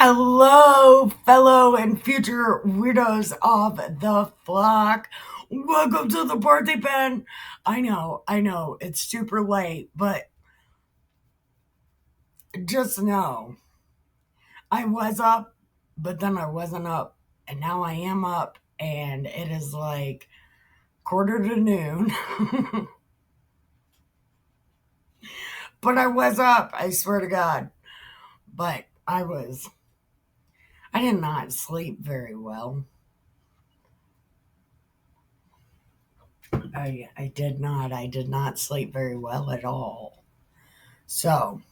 Hello, fellow and future weirdos of the flock. Welcome to the party pen. I know, it's super late, but just know I was up, but then I wasn't up, and now I am up, and it is like quarter to noon. But I was up, I swear to God. But I did not sleep very well. I did not. I did not sleep very well at all. So,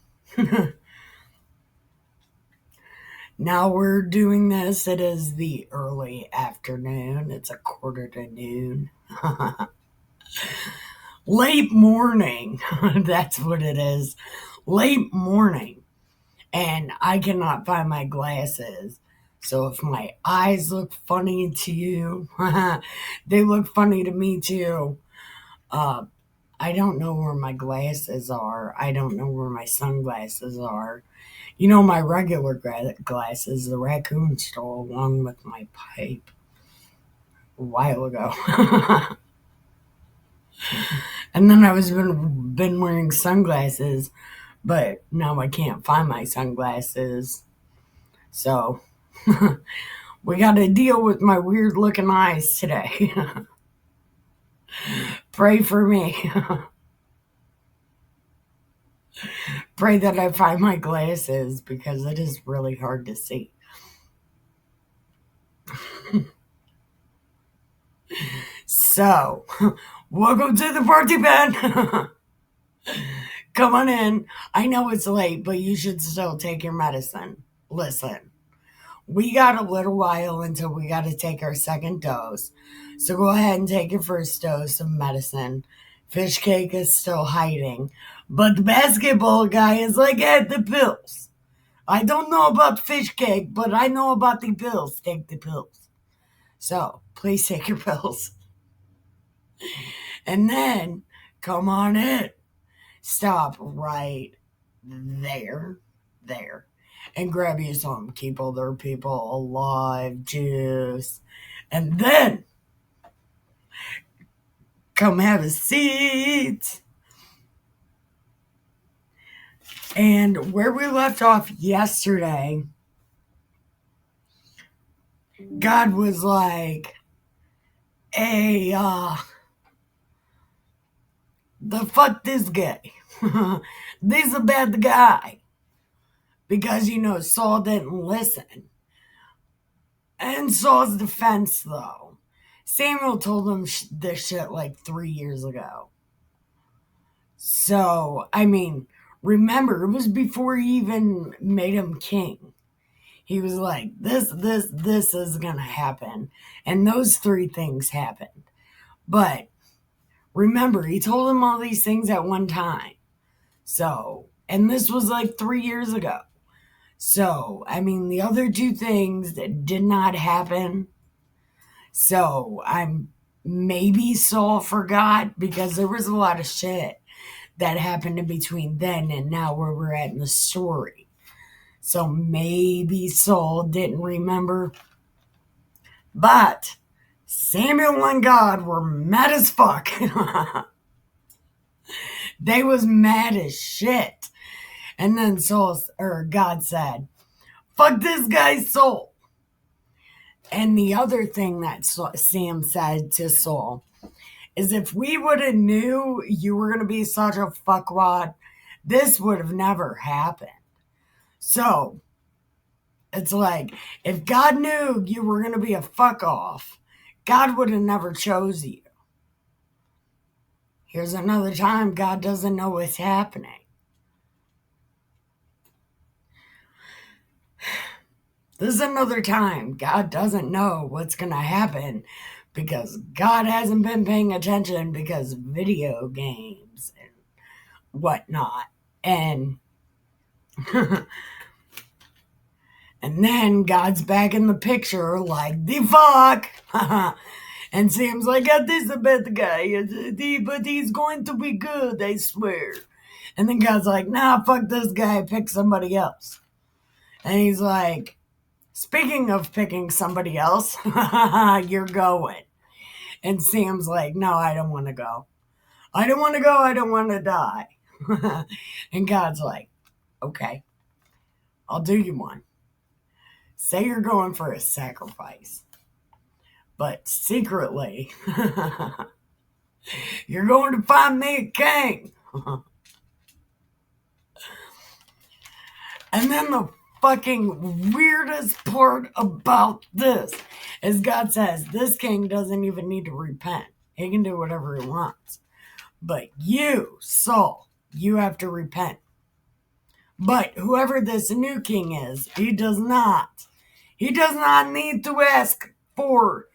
now we're doing this. It is the early afternoon. It's a quarter to noon. Late morning. That's what it is. Late morning. And I cannot find my glasses. So if my eyes look funny to you, they look funny to me too. Uh, I don't know where my glasses are. I don't know where my sunglasses are. You know, my regular glasses, the raccoon stole one with my pipe a while ago. And then I was been wearing sunglasses, but now I can't find my sunglasses. So we got to deal with my weird looking eyes today. Pray for me. Pray that I find my glasses because it is really hard to see. So, welcome to the party pen. Come on in. I know it's late, but you should still take your medicine. Listen, we got a little while until we got to take our second dose. So go ahead and take your first dose of medicine. Fish cake is still hiding, but the basketball guy is like, at the pills. I don't know about fish cake, but I know about the pills. Take the pills. So please take your pills. And then come on in. Stop right there, and grab you some keep other people alive juice. And then come have a seat. And where we left off yesterday, God was like, hey, the fuck this guy. This is a bad guy. Because, Saul didn't listen. And Saul's defense, though, Samuel told him this shit like 3 years ago. So, remember, it was before he even made him king. He was like, this is gonna happen. And those three things happened. But remember, he told him all these things at one time. So, and this was like 3 years ago. So, the other two things that did not happen. So, maybe Saul forgot because there was a lot of shit that happened in between then and now where we're at in the story. So, maybe Saul didn't remember. But Samuel and God were mad as fuck. They was mad as shit. And then God said, fuck this guy's soul. And the other thing that Sam said to Saul is if we would have knew you were going to be such a fuckwad, this would have never happened. So, it's like, if God knew you were going to be a fuck off, God would have never chose you. Here's another time God doesn't know what's happening. This is another time God doesn't know what's going to happen because God hasn't been paying attention because video games and whatnot. And and then God's back in the picture like, the fuck. And Sam's like, this is a bad guy, but he's going to be good, I swear. And then God's like, nah, fuck this guy, pick somebody else. And he's like, Speaking of picking somebody else, you're going. And Sam's like, no, I don't want to go. I don't want to go. I don't want to die. And God's like, okay, I'll do you one. Say you're going for a sacrifice. But secretly, you're going to find me a king. And then the fucking weirdest part about this is God says this king doesn't even need to repent. He can do whatever he wants. But you, Saul, you have to repent. But whoever this new king is, he does not. He does not need to ask for.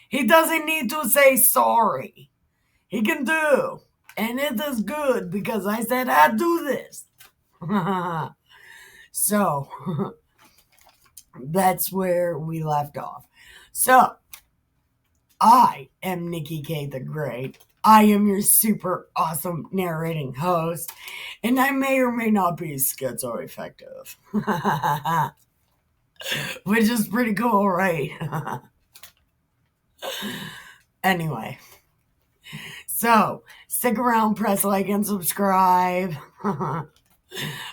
He doesn't need to say sorry. He can do. And it is good because I said I'd do this. So, that's where we left off. So, I am Nikki K the Great. I am your super awesome narrating host, and I may or may not be schizoaffective. Which is pretty cool, right? Anyway. So, stick around, press like and subscribe.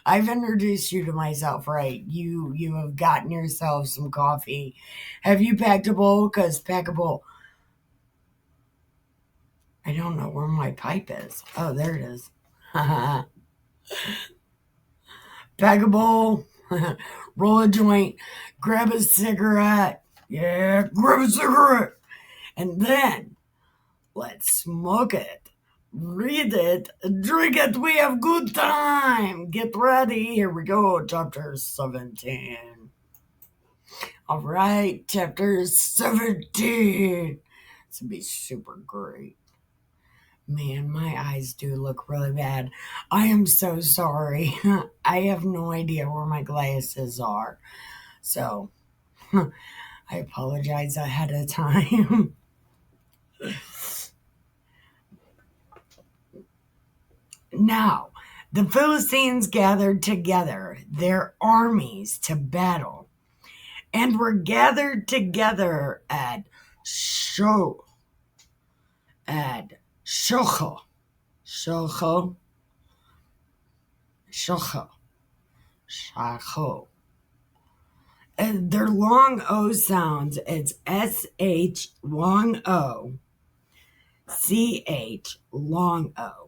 I've introduced you to myself, right? You have gotten yourself some coffee. Have you packed a bowl? Because pack a bowl. I don't know where my pipe is. Oh, there it is. Pack a bowl. Roll a joint. Grab a cigarette. Yeah, grab a cigarette. And then let's smoke it. Read it, drink it, we have good time. Get ready. Here we go. Chapter 17. All right, chapter 17. This would be super great. Man, my eyes do look really bad. I am so sorry. I have no idea where my glasses are. So, I apologize ahead of time. Now, the Philistines gathered together their armies to battle, and were gathered together at Shocho, And their long O sounds, it's SH long O, CH long O.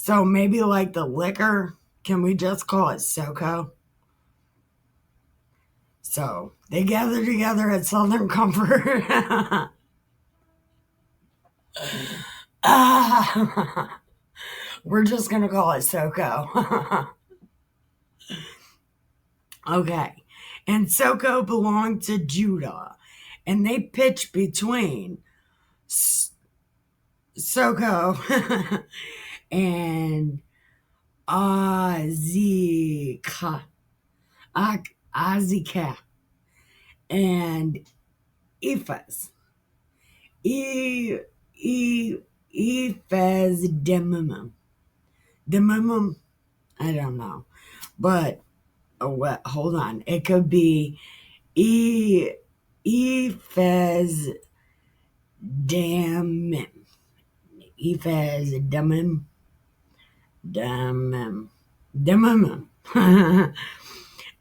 So maybe like the liquor, can we just call it SoCo? So they gather together at Southern Comfort. We're just going to call it SoCo. Okay. And SoCo belonged to Judah. And they pitched between SoCo and Azekah and Ephes. Ephes Demimum. I don't know. But, hold on. It could be Ephes Damim. Ephes Damim.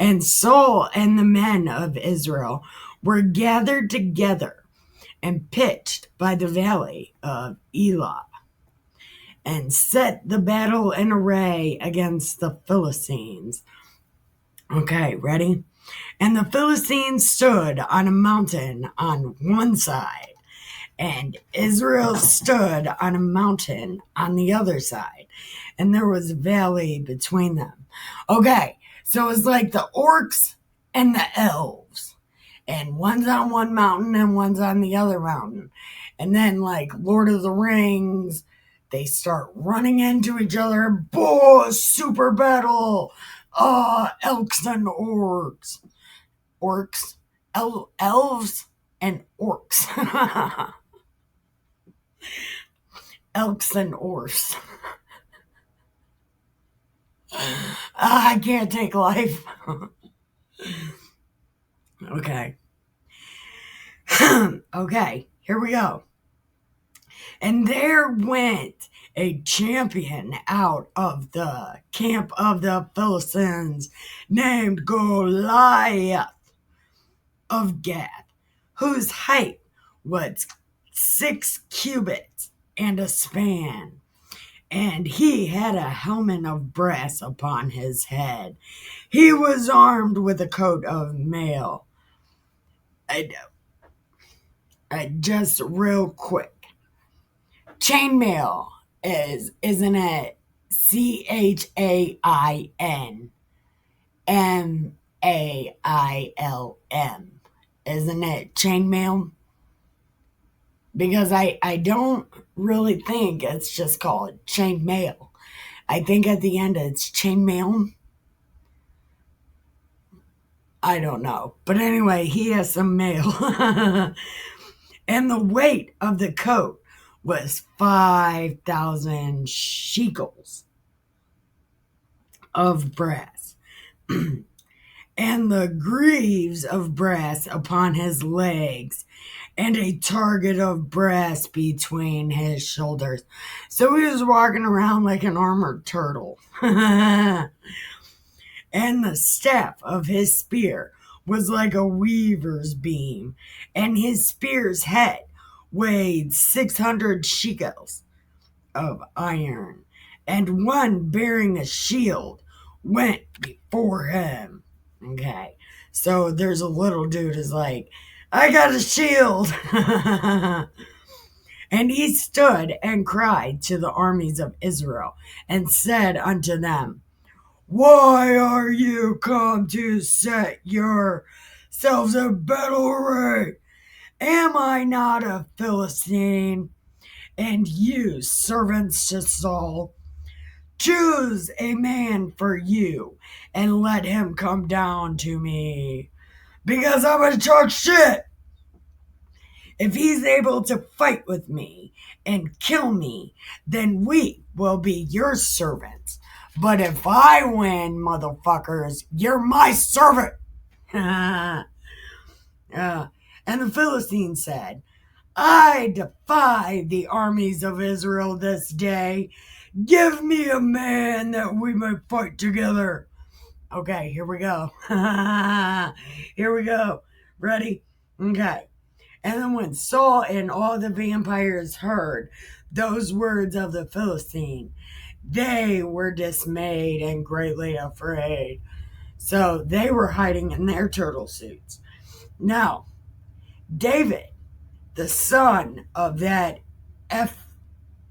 And Saul and the men of Israel were gathered together and pitched by the valley of Elah, and set the battle in array against the Philistines. Okay, ready? And the Philistines stood on a mountain on one side, and Israel stood on a mountain on the other side, and there was a valley between them. Okay, so it's like the orcs and the elves, and one's on one mountain and one's on the other mountain. And then, like Lord of the Rings, they start running into each other. Boy, super battle. Elks and orcs. Elves and orcs. Elks and orcs. I can't take life. Okay. Okay, here we go. And there went a champion out of the camp of the Philistines named Goliath of Gath, whose height was 6 cubits and a span. And he had a helmet of brass upon his head. He was armed with a coat of mail. Just real quick. Chainmail isn't it CHAINMAILM? Isn't it chainmail? Because I don't really think it's just called chainmail. I think at the end it's chainmail. I don't know. But anyway, he has some mail. And the weight of the coat was 5,000 shekels of brass, and the greaves of brass upon his legs, and a target of brass between his shoulders. So he was walking around like an armored turtle. And the staff of his spear was like a weaver's beam, and his spear's head weighed 600 shekels of iron, and one bearing a shield went before him. Okay, so there's a little dude who's like, I got a shield. And he stood and cried to the armies of Israel and said unto them, why are you come to set yourselves a battle array? Am I not a Philistine? And you, servants to Saul, choose a man for you and let him come down to me, because I'm gonna talk shit. If he's able to fight with me and kill me, then we will be your servants. But if I win, motherfuckers, you're my servant. And the Philistine said, I defy the armies of Israel this day. Give me a man that we may fight together. Okay, here we go. Here we go. Ready? Okay. And then when Saul and all the vampires heard those words of the Philistine, they were dismayed and greatly afraid. So they were hiding in their turtle suits. Now, David, the son of that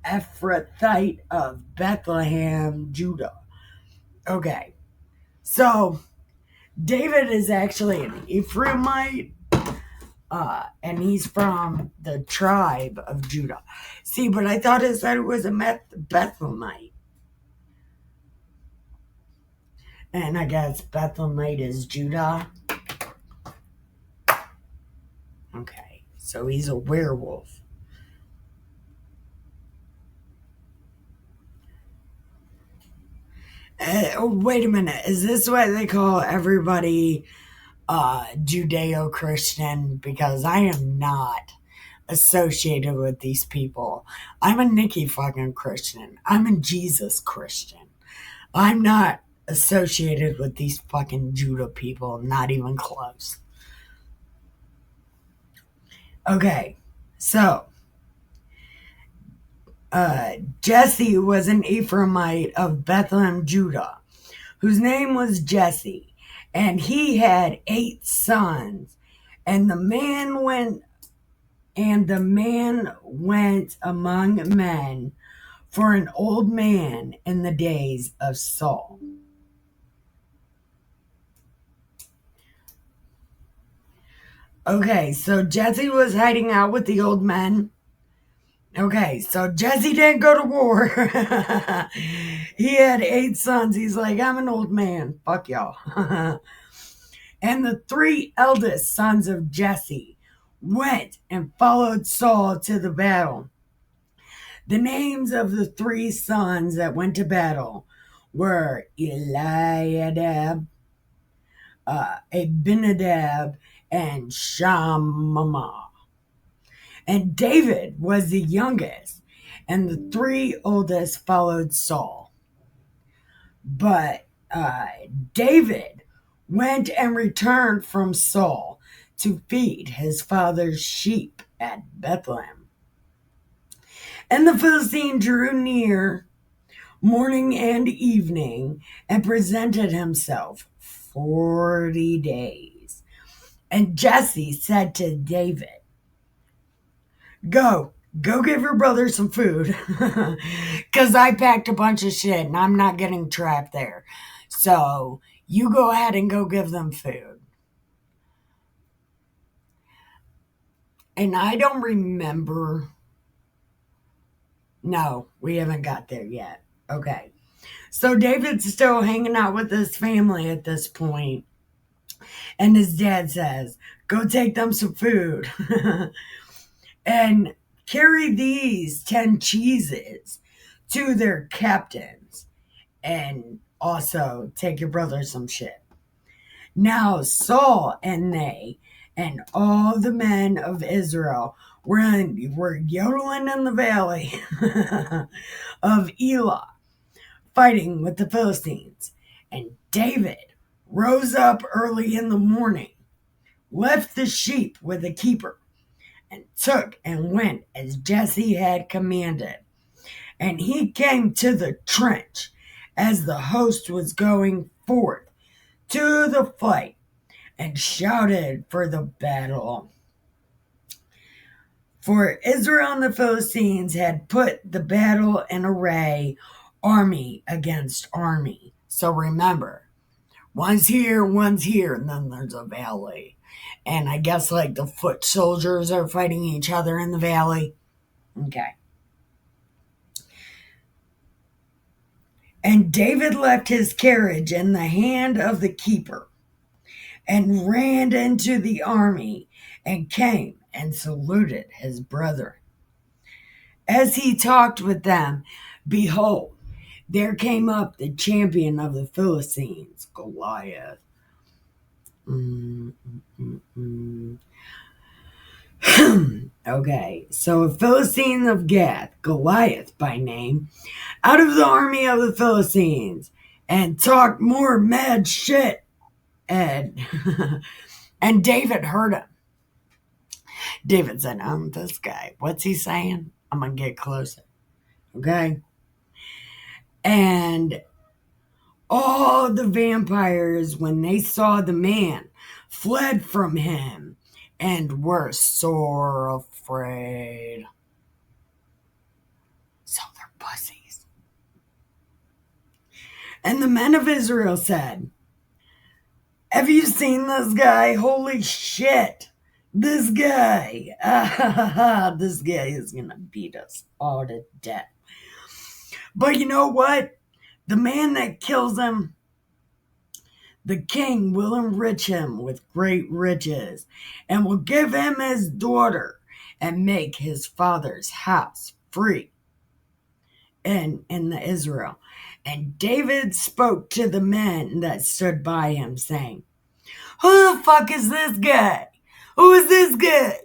Ephrathite of Bethlehem, Judah. Okay, so David is actually an Ephraimite, and he's from the tribe of Judah. See, but I thought it said it was a Bethlehemite. And I guess Bethlehemite is Judah. Okay, so he's a werewolf. Wait a minute. Is this what they call everybody Judeo-Christian? Because I am not associated with these people. I'm a Nikki fucking Christian. I'm a Jesus Christian. I'm not associated with these fucking Judah people. Not even close. Okay, so Jesse was an Ephraimite of Bethlehem, Judah, whose name was Jesse, and he had 8 sons. And the man went among men for an old man in the days of Saul. Okay, so Jesse was hiding out with the old men. Okay, so Jesse didn't go to war. He had 8 sons. He's like, I'm an old man. Fuck y'all. And the 3 eldest sons of Jesse went and followed Saul to the battle. The names of the 3 sons that went to battle were Eliab, Abinadab, and Shammah. And David was the youngest, and the three oldest followed Saul. But David went and returned from Saul to feed his father's sheep at Bethlehem. And the Philistine drew near morning and evening and presented himself 40 days. And Jesse said to David, Go give your brother some food. Because I packed a bunch of shit and I'm not getting trapped there. So you go ahead and go give them food. And I don't remember. No, we haven't got there yet. Okay. So David's still hanging out with his family at this point. And his dad says, Go take them some food. And carry these 10 cheeses to their captains. And also take your brother some shit. Now Saul and they and all the men of Israel were yodeling in the valley of Elah, fighting with the Philistines. And David rose up early in the morning, left the sheep with the keeper, and took and went as Jesse had commanded. And he came to the trench as the host was going forth to the fight and shouted for the battle. For Israel and the Philistines had put the battle in array, army against army. So remember, one's here, and then there's a valley. And I guess like the foot soldiers are fighting each other in the valley. Okay. And David left his carriage in the hand of the keeper and ran into the army and came and saluted his brethren. As he talked with them, behold, there came up the champion of the Philistines, Goliath. Okay, so a Philistine of Gath, Goliath by name, out of the army of the Philistines, and talked more mad shit. And David heard him. David said, this guy, what's he saying? I'm going to get closer. Okay? And all the vampires, when they saw the man, fled from him and were sore afraid. So they're pussies. And the men of Israel said, Have you seen this guy? Holy shit. This guy. This guy is going to beat us all to death. But you know what? The man that kills him, the king will enrich him with great riches and will give him his daughter and make his father's house free in the Israel. And David spoke to the men that stood by him, saying, Who the fuck is this guy? Who is this guy?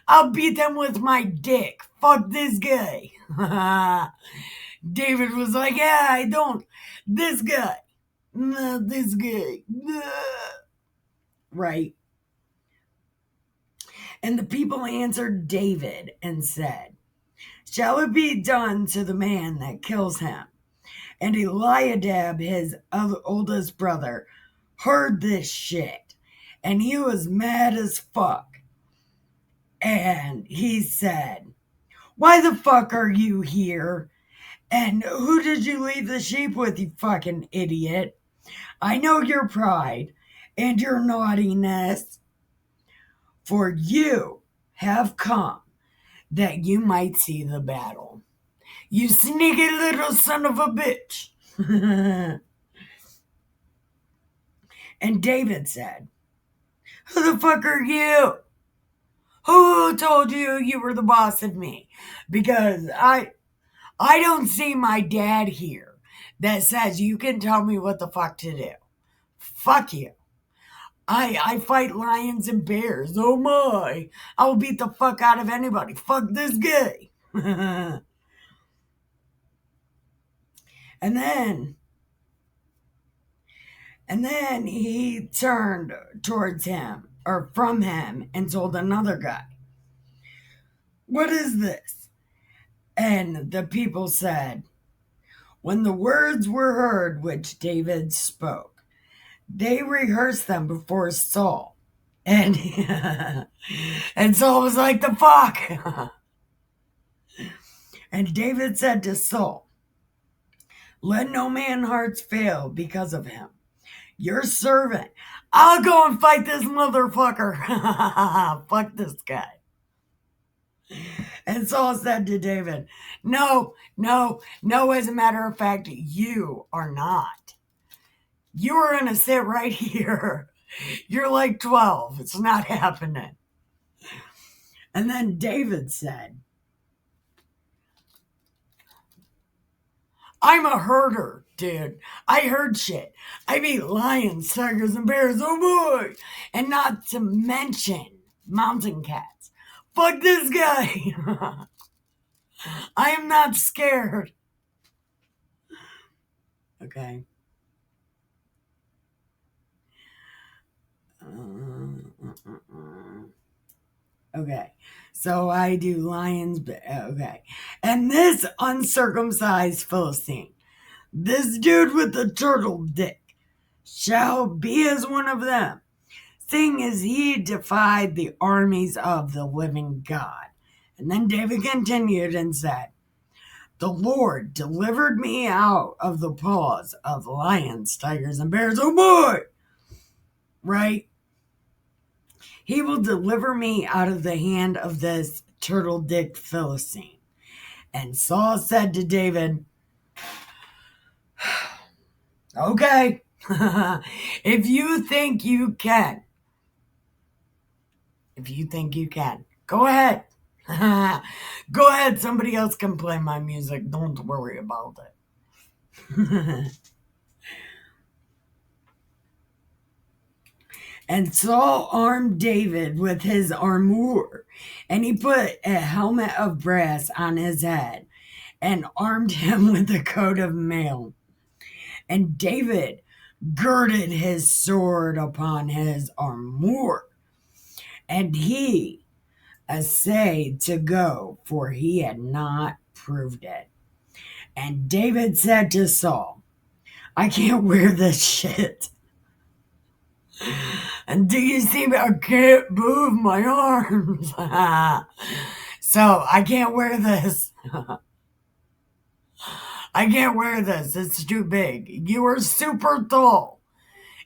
I'll beat him with my dick. Fuck this guy. David was like, yeah, I don't. This guy. No, this guy. Right. And the people answered David and said, Shall it be done to the man that kills him? And Eliadab, his oldest brother, heard this shit. And he was mad as fuck. And he said, Why the fuck are you here? And who did you leave the sheep with, you fucking idiot? I know your pride and your naughtiness, for you have come that you might see the battle. You sneaky little son of a bitch. And David said, Who the fuck are you? Who told you you were the boss of me? Because I don't see my dad here that says you can tell me what the fuck to do. Fuck you. I fight lions and bears. Oh my. I'll beat the fuck out of anybody. Fuck this guy. and then and then he turned towards him or from him and told another guy, "What is this?" And the people said, "When the words were heard which David spoke, they rehearsed them before Saul." And and Saul was like, "The fuck?" And David said to Saul, "Let no man's hearts fail because of him. Your servant, I'll go and fight this motherfucker." Fuck this guy. And Saul said to David, "No, no, no, as a matter of fact, you are not. You are going to sit right here. You're like 12. It's not happening." And then David said, "I'm a herder, dude. I herd shit. I beat lions, tigers, and bears. Oh boy. And not to mention mountain cats. Fuck this guy." "I am not scared." Okay. Okay. So I do lions, but okay. And this uncircumcised Philistine, this dude with the turtle dick, shall be as one of them, seeing as he defied the armies of the living God. And then David continued and said, "The Lord delivered me out of the paws of lions, tigers, and bears." Oh boy! Right? "He will deliver me out of the hand of this turtle dick Philistine." And Saul said to David, "Okay, if you think you can, go ahead." "Go ahead, somebody else can play my music. Don't worry about it." And Saul armed David with his armor, and he put a helmet of brass on his head, and armed him with a coat of mail. And David girded his sword upon his armor, and he essayed to go, for he had not proved it. And David said to Saul, "I can't wear this shit. And do you see me? I can't move my arms." "So I can't wear this. I can't wear this. It's too big. You are super tall,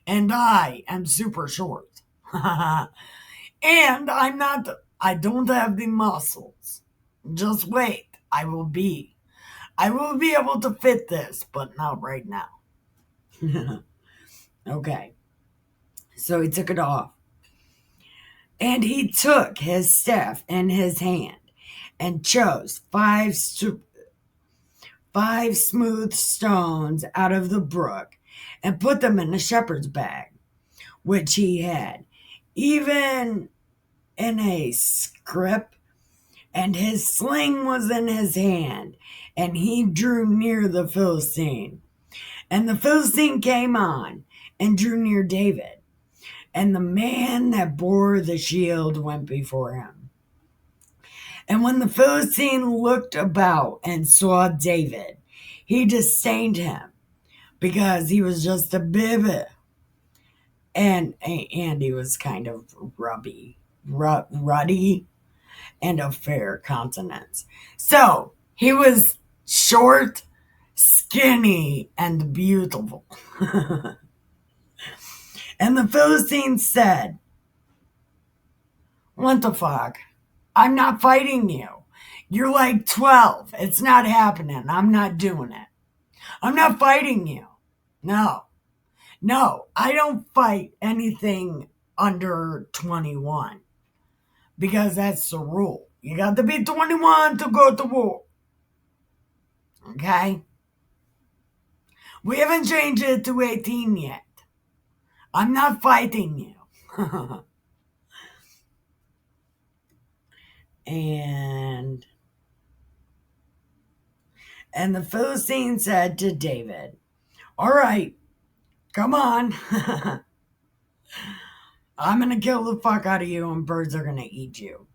and I am super short. And I don't have the muscles. Just wait. I will be able to fit this, but not right now." Okay. So he took it off. And he took his staff in his hand and chose five smooth stones out of the brook and put them in a shepherd's bag, which he had, even in a scrip, and his sling was in his hand, and he drew near the Philistine. And the Philistine came on and drew near David, and the man that bore the shield went before him. And when the Philistine looked about and saw David, he disdained him, because he was just a baby, and he was kind of ruddy, and of fair countenance. So he was short, skinny, and beautiful. And the Philistine said, "What the fuck? I'm not fighting you. You're like 12. It's not happening. I'm not doing it. I'm not fighting you. No, I don't fight anything under 21, because that's the rule. You got to be 21 to go to war. Okay? We haven't changed it to 18 yet. I'm not fighting you." and the Philistine said to David, "All right, come on. I'm going to kill the fuck out of you and birds are going to eat you."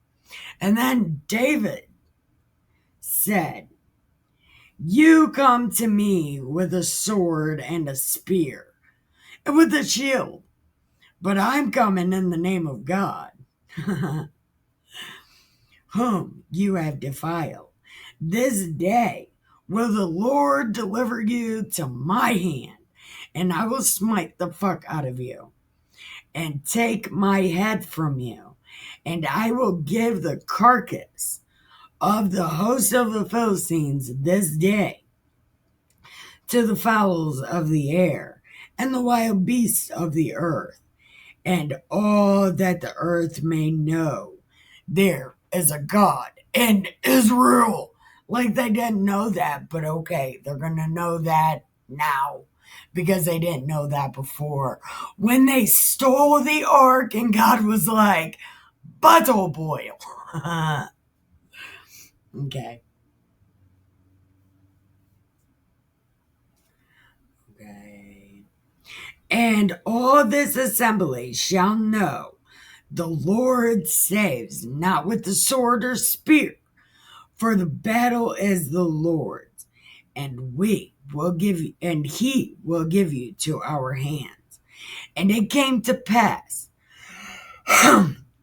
And then David said, "You come to me with a sword and a spear and with a shield, but I'm coming in the name of God, whom you have defiled. This day will the Lord deliver you to my hand, and I will smite the fuck out of you and take my head from you, and I will give the carcass of the host of the Philistines this day to the fowls of the air and the wild beasts of the earth, and all that the earth may know there is a God in Israel." Like they didn't know that, but okay, they're going to know that now because they didn't know that before. When they stole the ark and God was like, "Bottle boil." Okay. Okay. "And all this assembly shall know the Lord saves not with the sword or spear, for the battle is the Lord's, and he will give you to our hands." And it came to pass,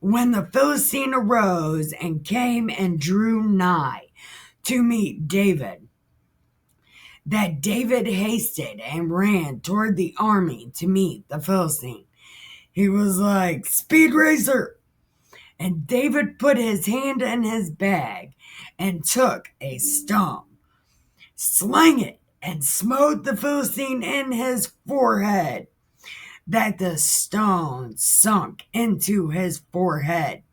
when the Philistine arose and came and drew nigh to meet David, that David hasted and ran toward the army to meet the Philistine. He was like, "Speed racer." And David put his hand in his bag and took a stone, slang it, and smote the Philistine in his forehead, that the stone sunk into his forehead,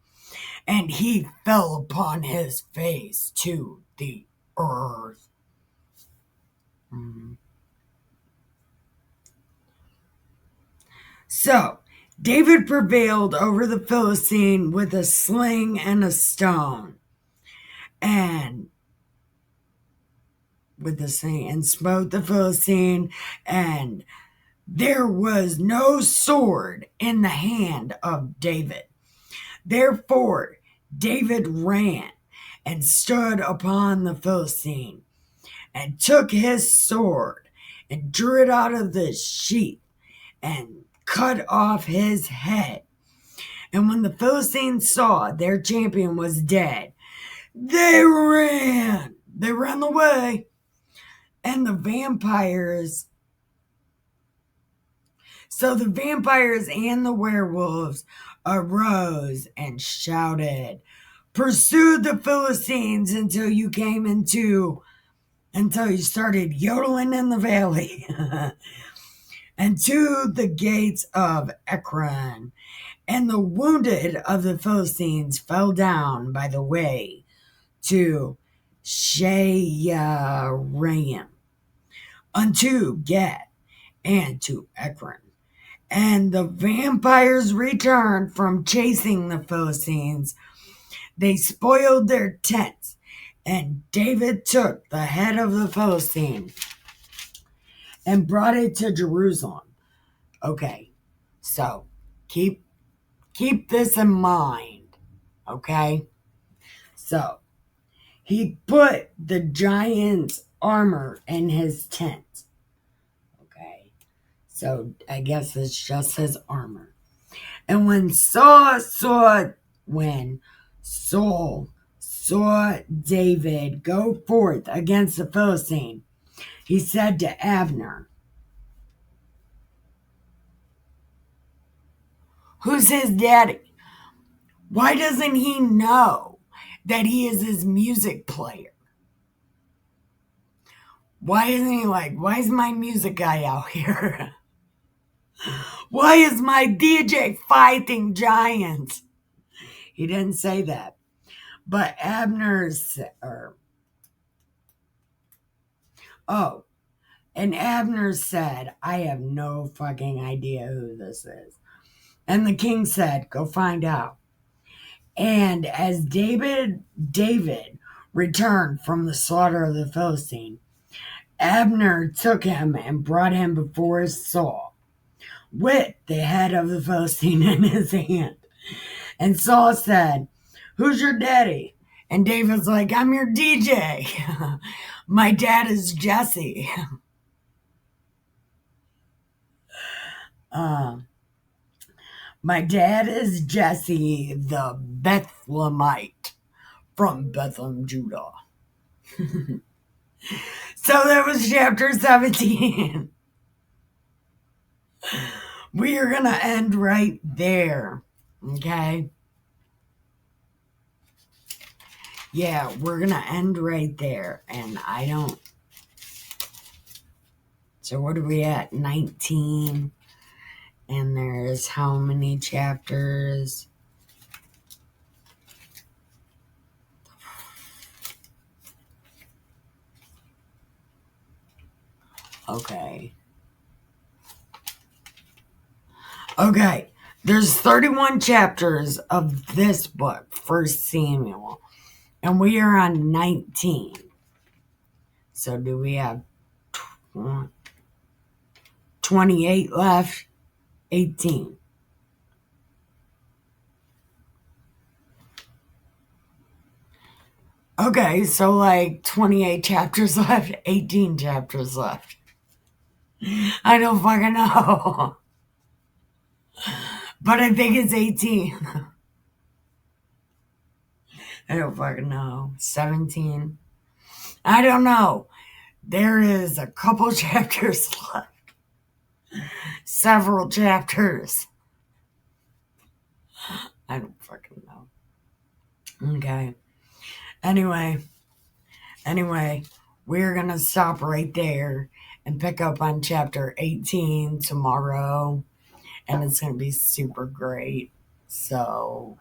and he fell upon his face to the earth. So David prevailed over the Philistine with a sling and a stone, and smote the Philistine, and there was no sword in the hand of David. Therefore David ran and stood upon the Philistine, and took his sword, and drew it out of the sheath, and cut off his head. And when the Philistines saw their champion was dead, they ran away. And the vampires and the werewolves arose and shouted, "Pursue the Philistines until you started yodeling in the valley, and to the gates of Ekron. And the wounded of the Philistines fell down by the way to Shayaraim, unto Gath, and to Ekron. And the vampires returned from chasing the Philistines. They spoiled their tents, and David took the head of the Philistine and brought it to Jerusalem. Okay, so keep this in mind, okay? So he put the giant's armor in his tent. Okay, so I guess it's just his armor. And when Saul saw David go forth against the Philistine, he said to Abner, who's his daddy? Why doesn't he know that he is his music player? Why isn't he like, why is my music guy out here? Why is my DJ fighting giants? He didn't say that. But Abner said, I have no fucking idea who this is. And the king said, go find out. And as David returned from the slaughter of the Philistine, Abner took him and brought him before Saul, with the head of the Philistine in his hand. And Saul said, who's your daddy? And David's like, I'm your DJ. My dad is Jesse. My dad is Jesse the Bethlehemite from Bethlehem, Judah. So that was chapter 17. We are going to end right there. Okay? Yeah, we're going to end right there. And I don't. So what are we at? 19. And there's how many chapters? Okay. Okay. There's 31 chapters of this book, 1 Samuel. And we are on 19. So do we have 28 left? 18. Okay, so like 28 chapters left, 18 chapters left. I don't fucking know. But I think it's 18. I don't fucking know. 17. I don't know. There is a couple chapters left. Several chapters. I don't fucking know. Okay. Anyway, we're going to stop right there and pick up on chapter 18 tomorrow. And it's going to be super great. So,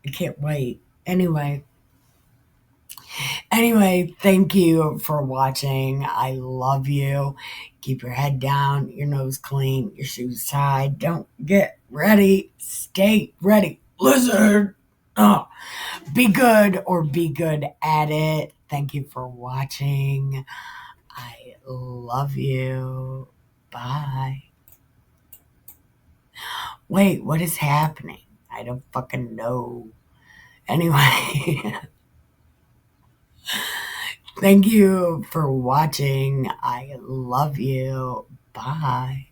I can't wait. Anyway, thank you for watching. I love you. Keep your head down, your nose clean, your shoes tied. Don't get ready. Stay ready. Lizard. Oh, be good or be good at it. Thank you for watching. I love you. Bye. Wait, what is happening? I don't fucking know. Anyway, thank you for watching. I love you. Bye.